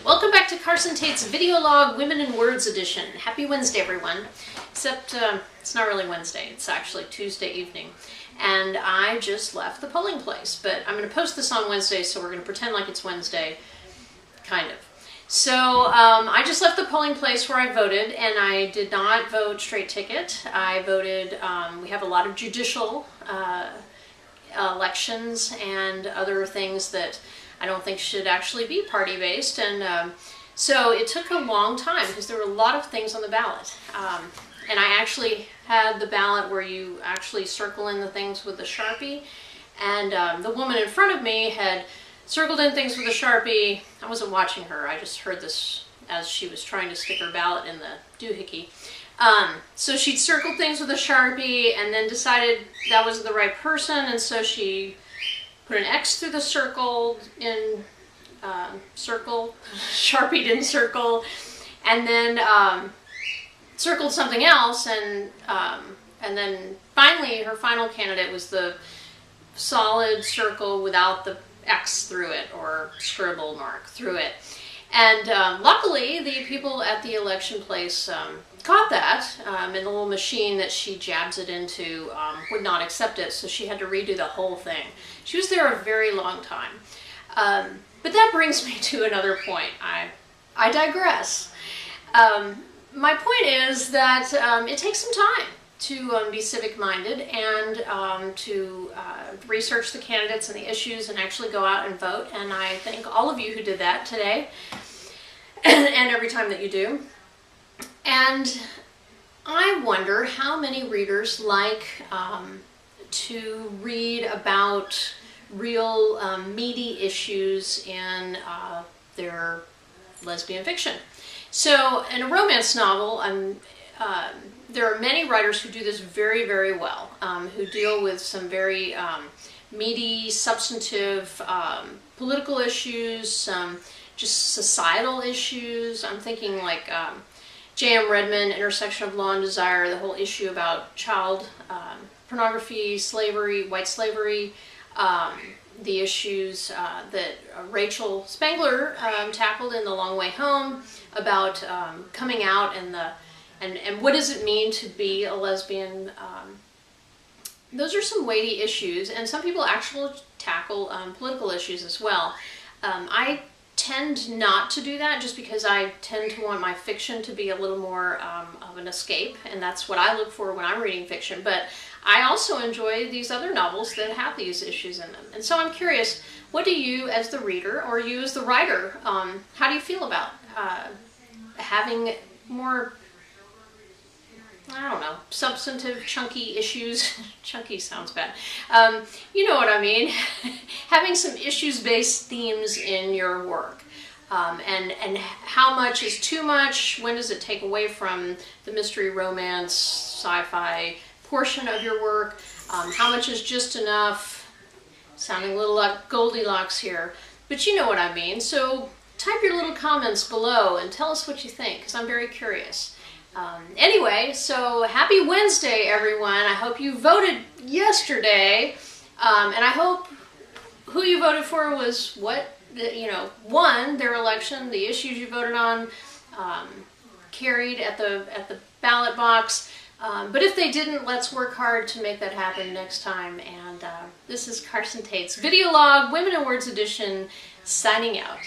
Welcome back to Carson Tate's Video Log Women in Words edition. Happy Wednesday, everyone. Except it's not really Wednesday, it's actually Tuesday evening. And I just left the polling place, but I'm going to post this on Wednesday, so we're going to pretend like it's Wednesday, kind of. So I just left the polling place where I voted, and I did not vote straight ticket. I voted, we have a lot of judicial elections and other things that I don't think should actually be party-based, and so it took a long time because there were a lot of things on the ballot. And I actually had the ballot where you actually circle in the things with the Sharpie, and the woman in front of me had circled in things with a Sharpie. I wasn't watching her, I just heard this as she was trying to stick her ballot in the doohickey. So she'd circled things with a Sharpie and then decided that wasn't the right person, and so she put an X through the circle in circle, Sharpied in circle, and then circled something else, and then finally her final candidate was the solid circle without the X through it or scribble mark through it. And luckily the people at the election place caught that, and the little machine that she jabs it into would not accept it, so she had to redo the whole thing. She was there a very long time. But that brings me to another point. I digress. My point is that it takes some time to be civic-minded and to research the candidates and the issues and actually go out and vote. And I thank all of you who did that today and every time that you do. And I wonder how many readers like to read about real meaty issues in their lesbian fiction. So in a romance novel, there are many writers who do this very, very well, who deal with some very meaty, substantive political issues, some just societal issues. I'm thinking like J.M. Redman, Intersection of Law and Desire, the whole issue about child pornography, slavery, white slavery, the issues that Rachel Spangler tackled in The Long Way Home about coming out and what does it mean to be a lesbian. Those are some weighty issues, and some people actually tackle political issues as well. I tend not to do that just because I tend to want my fiction to be a little more of an escape, and that's what I look for when I'm reading fiction. But I also enjoy these other novels that have these issues in them. And so I'm curious, what do you as the reader or you as the writer, how do you feel about having more, I don't know, substantive, chunky issues? Chunky sounds bad. You know what I mean. Having some issues-based themes in your work. And how much is too much? When does it take away from the mystery, romance, sci-fi portion of your work? How much is just enough? Sounding a little like Goldilocks here, but you know what I mean. So type your little comments below and tell us what you think, because I'm very curious. Anyway, so happy Wednesday, everyone. I hope you voted yesterday, and I hope who you voted for was won their election, the issues you voted on, carried at the ballot box. But if they didn't, let's work hard to make that happen next time. And this is Carson Tate's Video Log Women in Words edition, signing out.